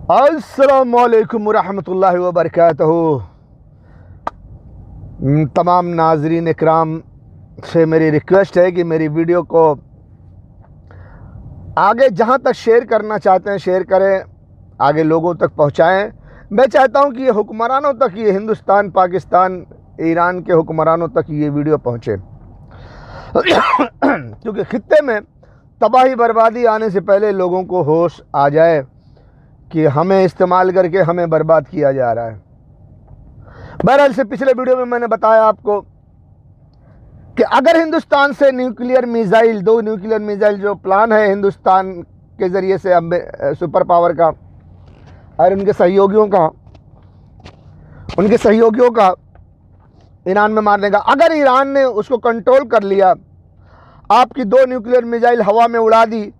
अस्सलामुअलैकुम वरहमतुल्लाहि वबरकातुहू। तमाम नाजरीन इकराम से मेरी रिक्वेस्ट है कि मेरी वीडियो को आगे जहाँ तक शेयर करना चाहते हैं शेयर करें, आगे लोगों तक पहुँचाएँ। मैं चाहता हूँ कि ये हुक्मरानों तक, ये हिंदुस्तान, पाकिस्तान, ईरान के हुक्मरानों तक ये वीडियो पहुँचे क्योंकि खित्ते में तबाही बर्बादी आने से पहले लोगों को होश आ जाए कि हमें इस्तेमाल करके हमें बर्बाद किया जा रहा है। बहरहाल से पिछले वीडियो में मैंने बताया आपको कि अगर हिंदुस्तान से न्यूक्लियर मिसाइल, 2 न्यूक्लियर मिसाइल जो प्लान है हिंदुस्तान के ज़रिए से सुपर पावर का और उनके सहयोगियों का ईरान में मारने का, अगर ईरान ने उसको कंट्रोल कर लिया, आपकी 2 न्यूक्लियर मिसाइल हवा में उड़ा दी,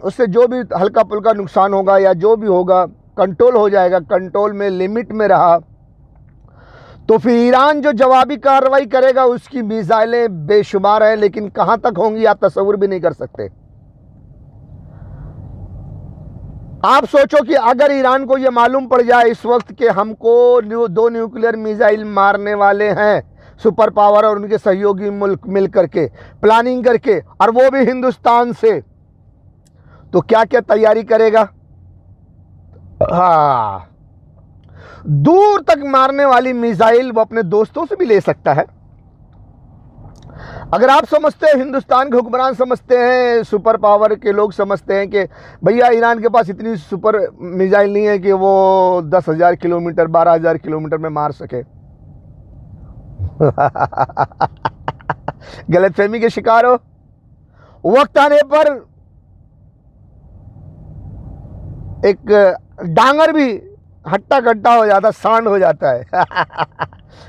उससे जो भी हल्का पुल्का नुकसान होगा या जो भी होगा कंट्रोल हो जाएगा, कंट्रोल में लिमिट में रहा, तो फिर ईरान जो जवाबी कार्रवाई करेगा उसकी मिसाइलें बेशुमार हैं, लेकिन कहां तक होंगी आप तस्वुर भी नहीं कर सकते। आप सोचो कि अगर ईरान को यह मालूम पड़ जाए इस वक्त कि हमको 2 न्यूक्लियर मिसाइल मारने वाले हैं सुपर पावर और उनके सहयोगी मुल्क मिल करके प्लानिंग करके, और वो भी हिंदुस्तान से, तो क्या क्या तैयारी करेगा। हाँ, दूर तक मारने वाली मिसाइल वो अपने दोस्तों से भी ले सकता है। अगर आप समझते हैं, हिंदुस्तान के हुक्मरान समझते हैं, सुपर पावर के लोग समझते हैं कि भैया ईरान के पास इतनी सुपर मिसाइल नहीं है कि वो 10,000 किलोमीटर 12,000 किलोमीटर में मार सके, गलतफहमी के शिकार हो। वक्त आने पर एक डांगर भी हट्टा कट्टा हो जाता, सांड हो जाता है।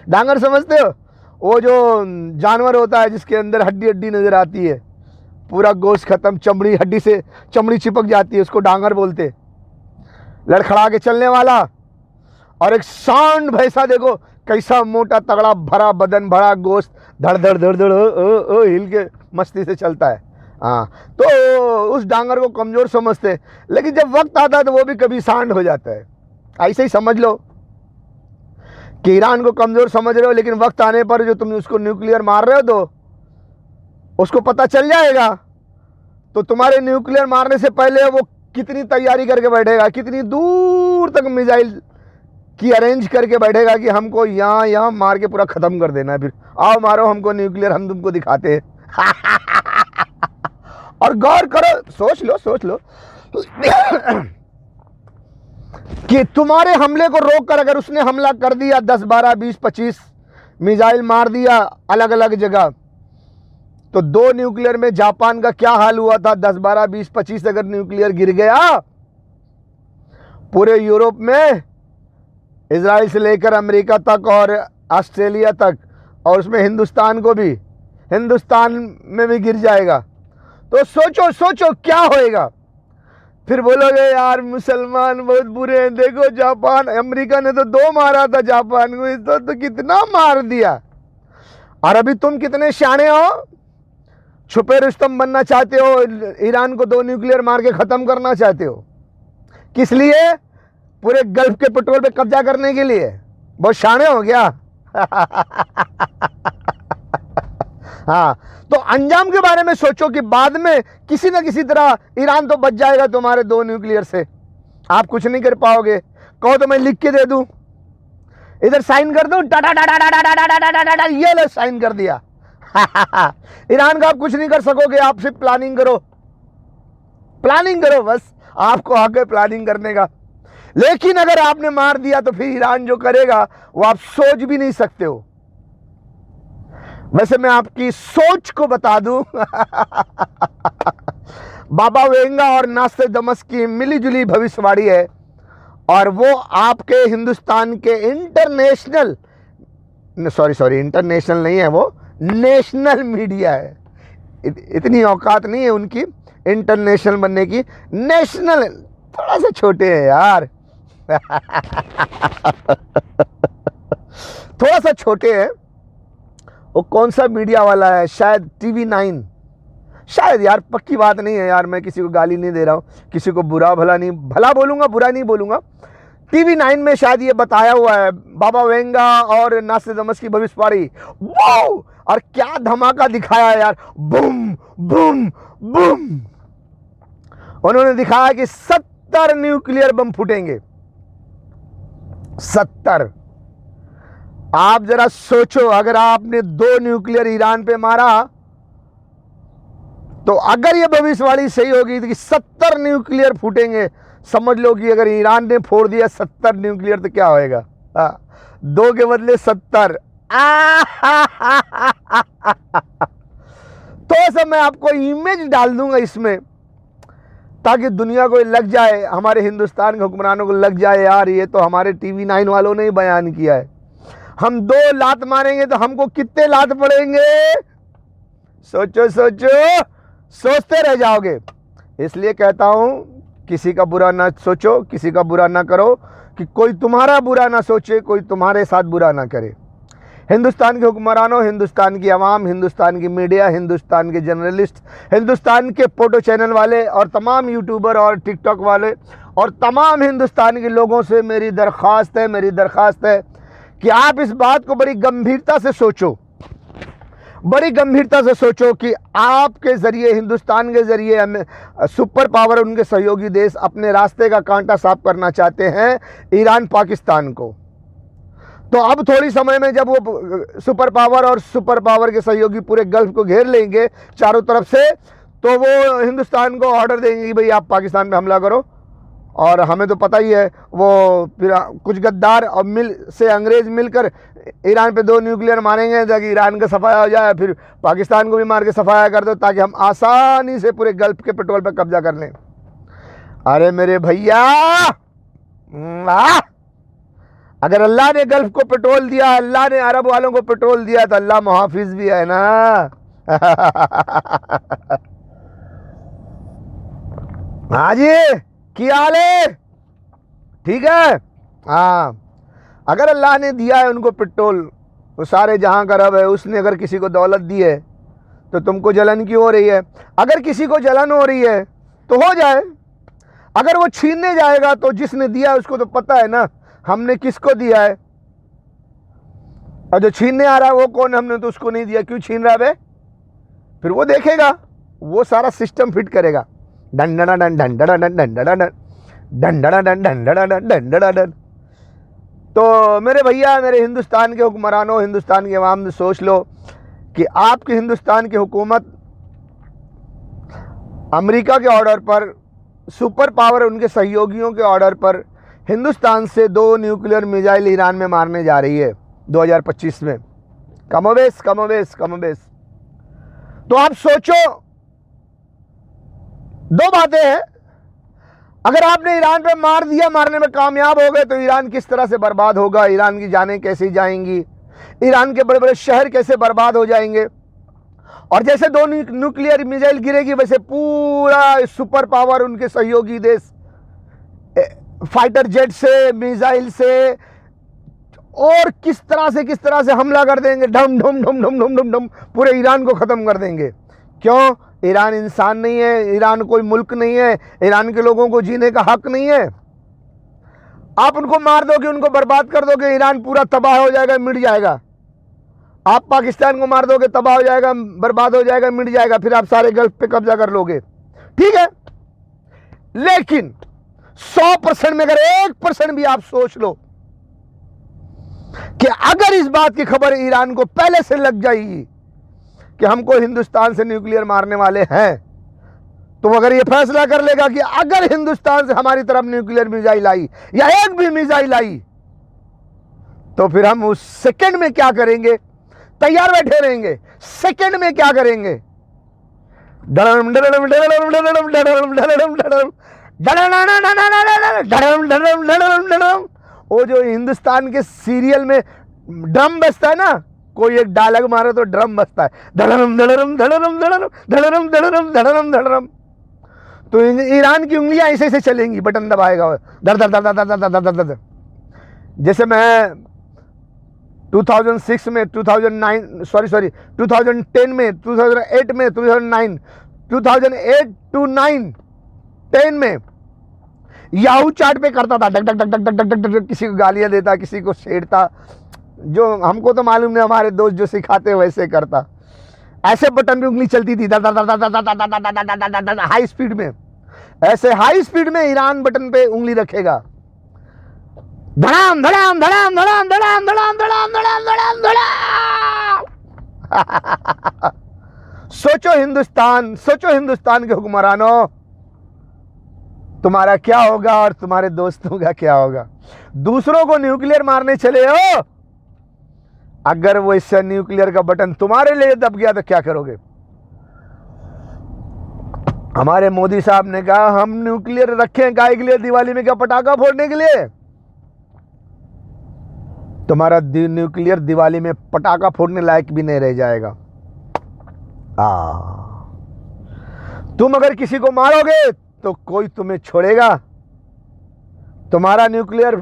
डांगर समझते हो? वो जो जानवर होता है जिसके अंदर हड्डी हड्डी नजर आती है, पूरा गोश्त खत्म, चमड़ी, हड्डी से चमड़ी चिपक जाती है, उसको डांगर बोलते। लड़खड़ा के चलने वाला। और एक सांड भैंसा देखो कैसा मोटा तगड़ा भरा बदन, भरा गोश्त, धड़ धड़ धड़ धड़ हिल के मस्ती से चलता है। हाँ, तो उस डांगर को कमजोर समझते, लेकिन जब वक्त आता है तो वो भी कभी सांड हो जाता है। ऐसे ही समझ लो कि ईरान को कमजोर समझ रहे हो, लेकिन वक्त आने पर जो तुम उसको न्यूक्लियर मार रहे हो तो उसको पता चल जाएगा, तो तुम्हारे न्यूक्लियर मारने से पहले वो कितनी तैयारी करके बैठेगा, कितनी दूर तक मिसाइल की अरेंज करके बैठेगा कि हमको यहाँ मार के पूरा खत्म कर देना है, फिर आओ मारो हमको न्यूक्लियर, हम तुमको दिखाते हैं। और गौर करो, सोच लो कि तुम्हारे हमले को रोककर अगर उसने हमला कर दिया, 10, 12, 20, 25 मिसाइल मार दिया अलग अलग जगह, तो 2 न्यूक्लियर में जापान का क्या हाल हुआ था। 10, 12, 20, 25 अगर न्यूक्लियर गिर गया पूरे यूरोप में, इजराइल से लेकर अमेरिका तक और ऑस्ट्रेलिया तक, और उसमें हिंदुस्तान में भी गिर जाएगा, तो सोचो क्या होएगा। फिर बोलोगे यार मुसलमान बहुत बुरे हैं, देखो जापान, अमेरिका ने तो 2 मारा था जापान को, इस तो कितना मार दिया। और अभी तुम कितने शाने हो, छुपे रुस्तम बनना चाहते हो, ईरान को 2 न्यूक्लियर मार के खत्म करना चाहते हो। किस लिए? पूरे गल्फ के पेट्रोल पे कब्जा करने के लिए। बहुत शाने हो गया। हाँ, तो अंजाम के बारे में सोचो कि बाद में किसी न किसी तरह ईरान तो बच जाएगा तुम्हारे 2 न्यूक्लियर से, आप कुछ नहीं कर पाओगे। कहो तो मैं लिख के दे दूं, इधर साइन कर दूं, ये लो साइन कर दिया। ईरान का आप कुछ नहीं कर सकोगे, आप सिर्फ प्लानिंग करो बस, आपको आगे प्लानिंग करने का। लेकिन अगर आपने मार दिया तो फिर ईरान जो करेगा वो आप सोच भी नहीं सकते हो। वैसे मैं आपकी सोच को बता दूं, बाबा वेंगा और नास्ते दमस की मिलीजुली भविष्यवाणी है, और वो आपके हिंदुस्तान के इंटरनेशनल नहीं है, वो नेशनल मीडिया है। इतनी औकात नहीं है उनकी इंटरनेशनल बनने की, नेशनल थोड़ा सा छोटे हैं यार। थोड़ा सा छोटे हैं। वो कौन सा मीडिया वाला है, शायद TV9, शायद यार, पक्की बात नहीं है यार, मैं किसी को गाली नहीं दे रहा हूँ, किसी को बुरा भला नहीं, भला बोलूँगा बुरा नहीं बोलूँगा। TV9 में शायद ये बताया हुआ है, बाबा वेंगा और नास्ट्राडामस की भविष्यवाणी। वाओ, और क्या धमाका दिखाया यार, बूम बूम बूम। उन्होंने दिखाया कि 70 न्यूक्लियर बम फूटेंगे, 70। आप जरा सोचो, अगर आपने 2 न्यूक्लियर ईरान पे मारा, तो अगर ये भविष्यवाणी सही होगी तो 70 न्यूक्लियर फूटेंगे, समझ लो कि अगर ईरान ने फोड़ दिया 70 न्यूक्लियर तो क्या होएगा। 2 के बदले 70। तो ऐसा मैं आपको इमेज डाल दूंगा इसमें, ताकि दुनिया को लग जाए, हमारे हिंदुस्तान के हुक्मरानों को लग जाए यार, ये तो हमारे TV9 वालों ने ही बयान किया है। हम 2 लात मारेंगे तो हमको कितने लात पड़ेंगे, सोचो सोचो, सोचते रह जाओगे। इसलिए कहता हूं, किसी का बुरा ना सोचो, किसी का बुरा ना करो, कि कोई तुम्हारा बुरा ना सोचे, कोई तुम्हारे साथ बुरा ना करे। हिंदुस्तान के हुक्मरानों, हिंदुस्तान की आवाम, हिंदुस्तान की मीडिया, हिंदुस्तान के जर्नलिस्ट, हिंदुस्तान के फोटो चैनल वाले और तमाम यूट्यूबर और टिकटॉक वाले और तमाम हिंदुस्तान के लोगों से मेरी दरख्वास्त है कि आप इस बात को बड़ी गंभीरता से सोचो, बड़ी गंभीरता से सोचो कि आपके ज़रिए, हिंदुस्तान के ज़रिए हमें सुपर पावर, उनके सहयोगी देश अपने रास्ते का कांटा साफ करना चाहते हैं ईरान पाकिस्तान को। तो अब थोड़ी समय में जब वो सुपर पावर और सुपर पावर के सहयोगी पूरे गल्फ को घेर लेंगे चारों तरफ से, तो वो हिंदुस्तान को ऑर्डर देंगे कि भाई आप पाकिस्तान पे हमला करो। और हमें तो पता ही है, वो फिर कुछ गद्दार और अंग्रेज़ मिलकर ईरान पे 2 न्यूक्लियर मारेंगे ताकि ईरान का सफाया हो जाए, फिर पाकिस्तान को भी मार के सफाया कर दो, ताकि हम आसानी से पूरे गल्फ के पेट्रोल पे कब्जा कर लें। अरे मेरे भैया, अगर अल्लाह ने गल्फ को पेट्रोल दिया, अल्लाह ने अरब वालों को पेट्रोल दिया, तो अल्लाह मुहाफिज भी है ना। हाँ जी, क्या हाल है, ठीक है। हाँ, अगर अल्लाह ने दिया है उनको पेट्रोल, वो सारे जहां का रब है, उसने अगर किसी को दौलत दी है तो तुमको जलन क्यों हो रही है? अगर किसी को जलन हो रही है तो हो जाए, अगर वो छीनने जाएगा तो जिसने दिया है उसको तो पता है ना हमने किसको दिया है, और जो छीनने आ रहा है वो कौन है, हमने तो उसको नहीं दिया, क्यों छीन रहा है बे? फिर वो देखेगा, वो सारा सिस्टम फिट करेगा, done done done done done done done done done done done done done done. तो मेरे भैया, मेरे हिंदुस्तान के हुक्मरानों, हिंदुस्तान की आवाम ने सोच लो कि आपकी हिंदुस्तान की हुकूमत अमेरिका के ऑर्डर पर, सुपर पावर उनके सहयोगियों के ऑर्डर पर हिंदुस्तान से 2 न्यूक्लियर मिसाइल ईरान में मारने जा रही है 2025 में, कमोबेश। तो आप सोचो, 2 बातें हैं। अगर आपने ईरान पे मार दिया, मारने में कामयाब हो गए, तो ईरान किस तरह से बर्बाद होगा, ईरान की जानें कैसी जाएंगी, ईरान के बड़े बड़े शहर कैसे बर्बाद हो जाएंगे। और जैसे 2 न्यूक्लियर मिसाइल गिरेगी, वैसे पूरा सुपर पावर, उनके सहयोगी देश फाइटर जेट से, मिसाइल से और किस तरह से हमला कर देंगे, ढम ढम ढम ढम ढम ढम ढम, पूरे ईरान को ख़त्म कर देंगे। क्यों? ईरान इंसान नहीं है, ईरान कोई मुल्क नहीं है, ईरान के लोगों को जीने का हक नहीं है। आप उनको मार दोगे, उनको बर्बाद कर दोगे, ईरान पूरा तबाह हो जाएगा, मिट जाएगा। आप पाकिस्तान को मार दोगे, तबाह हो जाएगा, बर्बाद हो जाएगा, मिट जाएगा, फिर आप सारे गल्फ पे कब्जा कर लोगे, ठीक है। लेकिन 100% में अगर 1% भी आप सोच लो कि अगर इस बात की खबर ईरान को पहले से लग जाएगी कि हमको हिंदुस्तान से न्यूक्लियर मारने वाले हैं, तो अगर ये फैसला कर लेगा कि अगर हिंदुस्तान से हमारी तरफ न्यूक्लियर मिसाइल आई या एक भी मिसाइल आई, तो फिर हम उस सेकंड में क्या करेंगे? तैयार बैठे रहेंगे। सेकंड में क्या करेंगे? डरम डरम डरम डरम डरम डरम डरम डरम। वो जो हिंदुस्तान के सीरियल में ड्रम बजता है ना, कोई एक डायलॉग मारे तो ड्रम बजता है, धड़रम धड़रम धड़रम धड़रम धड़रम धड़रम धड़रम धड़रम। तो ईरान की उंगलियां ऐसे ऐसे चलेंगी, बटन दबाएगा, धड़ धड़ धड़ धड़ धड़ धड़ धड़ धड़। जैसे मैं 2006 में 2010 में 2008 में 2009 2008 to 9 10 में याहू चार्ट पे करता था, duck duck duck duck duck duck duck duck, किसी को गालियां देता, किसी को छेड़ता, जो हमको तो मालूम नहीं, हमारे दोस्त जो सिखाते वैसे करता। ऐसे बटन पे उंगली चलती थी हाई स्पीड में, ऐसे हाई स्पीड में ईरान बटन पे उंगली रखेगा, धड़ाम धड़ाम धड़ाम धड़ाम धड़ाम धड़ाम धड़ाम धड़ाम धड़ाम धड़ाम। सोचो हिंदुस्तान, सोचो हिंदुस्तान के हुक्मरानों, तुम्हारा क्या होगा और तुम्हारे दोस्तों का क्या होगा। दूसरों को न्यूक्लियर मारने चले हो, अगर वो इससे न्यूक्लियर का बटन तुम्हारे लिए दब गया तो क्या करोगे। हमारे मोदी साहब ने कहा हम न्यूक्लियर रखें काय के लिए, दिवाली में क्या पटाखा फोड़ने के लिए। तुम्हारा न्यूक्लियर दिवाली में पटाखा फोड़ने लायक भी नहीं रह जाएगा। तुम अगर किसी को मारोगे तो कोई तुम्हें छोड़ेगा, तुम्हारा न्यूक्लियर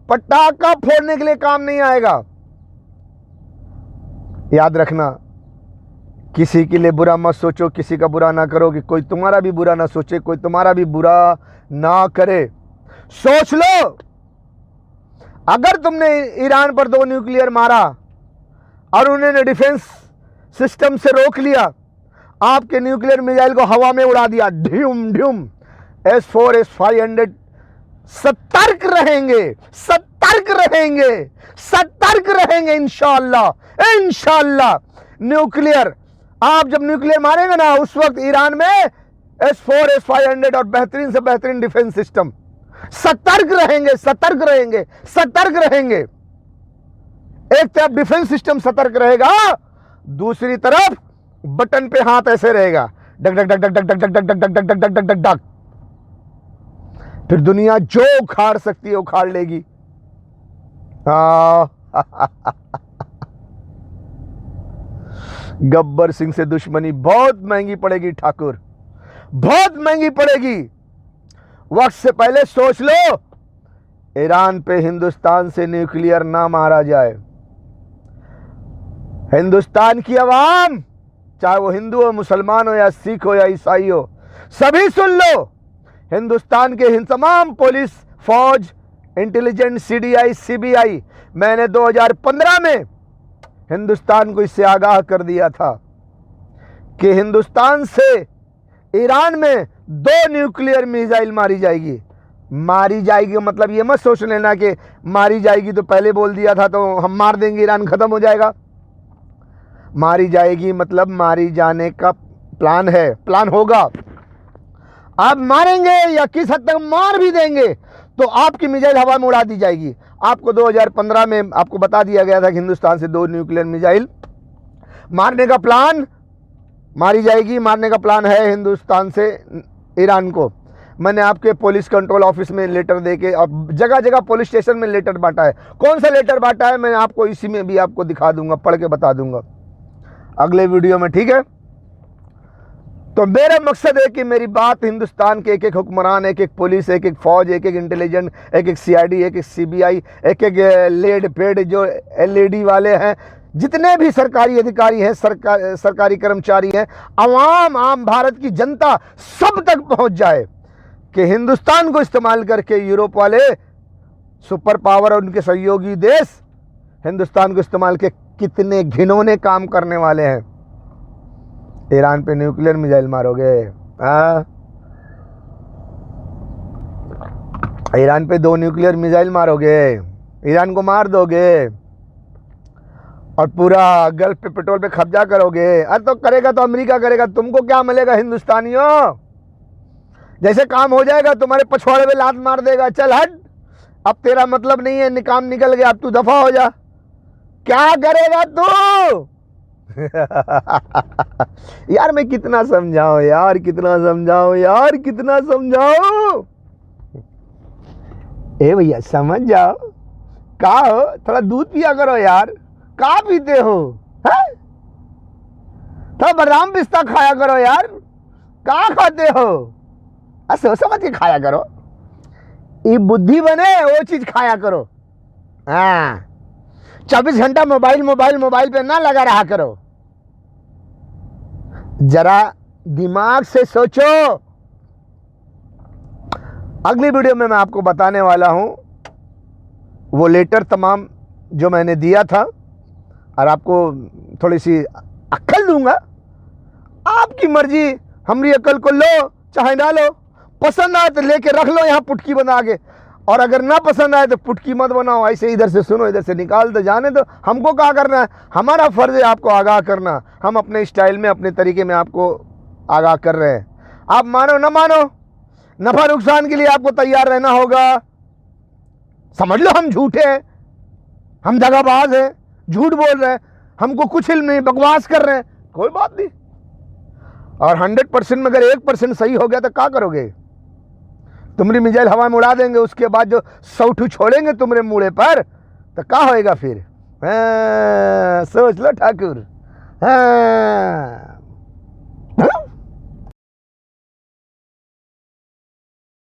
पटाखा फोड़ने के लिए काम नहीं आएगा। याद रखना, किसी के लिए बुरा मत सोचो, किसी का बुरा ना करो, कि कोई तुम्हारा भी बुरा ना सोचे, कोई तुम्हारा भी बुरा ना करे। सोच लो, अगर तुमने ईरान पर 2 न्यूक्लियर मारा और उन्होंने डिफेंस सिस्टम से रोक लिया, आपके न्यूक्लियर मिसाइल को हवा में उड़ा दिया, ढ्यूम ढ्यूम, S-400 S-500, सतर्क रहेंगे, सतर्क रहेंगे, सतर्क रहेंगे इंशाअल्लाह, इंशाअल्लाह। न्यूक्लियर, आप जब न्यूक्लियर मारेंगे ना, उस वक्त ईरान में S-400 S-500 और बेहतरीन से बेहतरीन डिफेंस सिस्टम, सतर्क रहेंगे, सतर्क रहेंगे, सतर्क रहेंगे। एक तरफ डिफेंस सिस्टम सतर्क रहेगा, दूसरी तरफ बटन पे हाथ ऐसे रहेगा, duck duck duck duck duck duck duck duck duck duck duck duck duck duck. फिर दुनिया जो उखाड़ सकती है उखाड़ लेगी। गब्बर सिंह से दुश्मनी बहुत महंगी पड़ेगी ठाकुर, बहुत महंगी पड़ेगी। वक्त से पहले सोच लो, ईरान पे हिंदुस्तान से न्यूक्लियर ना मारा जाए। हिंदुस्तान की आवाम, चाहे वो हिंदू हो, मुसलमान हो, या सिख हो, या ईसाई हो, सभी सुन लो, हिंदुस्तान के तमाम पुलिस, फौज, इंटेलिजेंस, CDI, CBI, मैंने 2015 में हिंदुस्तान को इससे आगाह कर दिया था कि हिंदुस्तान से ईरान में 2 न्यूक्लियर मिसाइल मारी जाएगी। मारी जाएगी मतलब ये मत सोच लेना कि मारी जाएगी तो पहले बोल दिया था तो हम मार देंगे, ईरान खत्म हो जाएगा। मारी जाएगी मतलब मारी जाने का प्लान है, प्लान होगा। आप मारेंगे या किस हद तक मार भी देंगे तो आपकी मिसाइल हवा में उड़ा दी जाएगी। आपको 2015 में आपको बता दिया गया था कि हिंदुस्तान से 2 न्यूक्लियर मिसाइल मारने का प्लान, मारी जाएगी, मारने का प्लान है हिंदुस्तान से ईरान को। मैंने आपके पुलिस कंट्रोल ऑफिस में लेटर देके और जगह जगह पुलिस स्टेशन में लेटर बांटा है। कौन सा लेटर बांटा है मैं आपको इसी में भी आपको दिखा दूंगा, पढ़ के बता दूंगा अगले वीडियो में, ठीक है। तो मेरा मकसद है कि मेरी बात हिंदुस्तान के एक एक हुक्मरान, एक एक पुलिस, एक एक फौज, एक एक इंटेलिजेंस, एक एक CID, एक एक CBI, एक एक लेड पेड जो LED वाले हैं, जितने भी सरकारी अधिकारी हैं, सरकारी कर्मचारी हैं, आवाम, आम भारत की जनता, सब तक पहुंच जाए कि हिंदुस्तान को इस्तेमाल करके यूरोप वाले सुपर पावर और उनके सहयोगी देश हिंदुस्तान को इस्तेमाल के कितने घिनौने काम करने वाले हैं। ईरान पे न्यूक्लियर मिसाइल मारोगे, ईरान पे 2 न्यूक्लियर मिसाइल मारोगे, ईरान को मार दोगे और पूरा गल्फ पे पेट्रोल पे कब्जा करोगे। अरे तो करेगा तो अमेरिका करेगा, तुमको क्या मिलेगा हिंदुस्तानियों। जैसे काम हो जाएगा तुम्हारे पछवाड़े में लात मार देगा, चल हट, अब तेरा मतलब नहीं है, काम निकल गया, अब तू दफा हो जा। क्या करेगा तू? यार मैं कितना समझाऊं यार, कितना समझाऊं यार, कितना समझाऊं। ए भैया समझ जाओ, का हो, थोड़ा दूध पिया करो यार, का पीते हो, है? थोड़ा बादाम पिस्ता खाया करो यार, का खाते हो, ऐसे समझ के खाया करो, ये बुद्धि बने वो चीज खाया करो। हाँ, 24 घंटा मोबाइल पे ना लगा रहा करो। जरा दिमाग से सोचो। अगली वीडियो में मैं आपको बताने वाला हूं वो लेटर तमाम जो मैंने दिया था, और आपको थोड़ी सी अक्ल दूंगा। आपकी मर्जी, हमारी अक्ल को लो चाहे ना लो, पसंद आए तो लेके रख लो यहाँ पुटकी बना के, और अगर ना पसंद आए तो पुटकी मत बनाओ, ऐसे इधर से सुनो इधर से निकाल दो, जाने दो। हमको क्या करना है, हमारा फर्ज है आपको आगाह करना। हम अपने स्टाइल में अपने तरीके में आपको आगाह कर रहे हैं। आप मानो ना मानो, नफा नुकसान के लिए आपको तैयार रहना होगा। समझ लो हम झूठे हैं, हम दगाबाज हैं, झूठ बोल रहे हैं, हमको कुछ इल्म नहीं, बकवास कर रहे हैं, कोई बात नहीं। और 100% में अगर 1% सही हो गया तो क्या करोगे, तुम्हारी मिजाइल हवा में उड़ा देंगे, उसके बाद जो सौठू छोड़ेंगे तुम्हारे मुड़े पर तो क्या होएगा फिर। सोच लो ठाकुर। हाँ।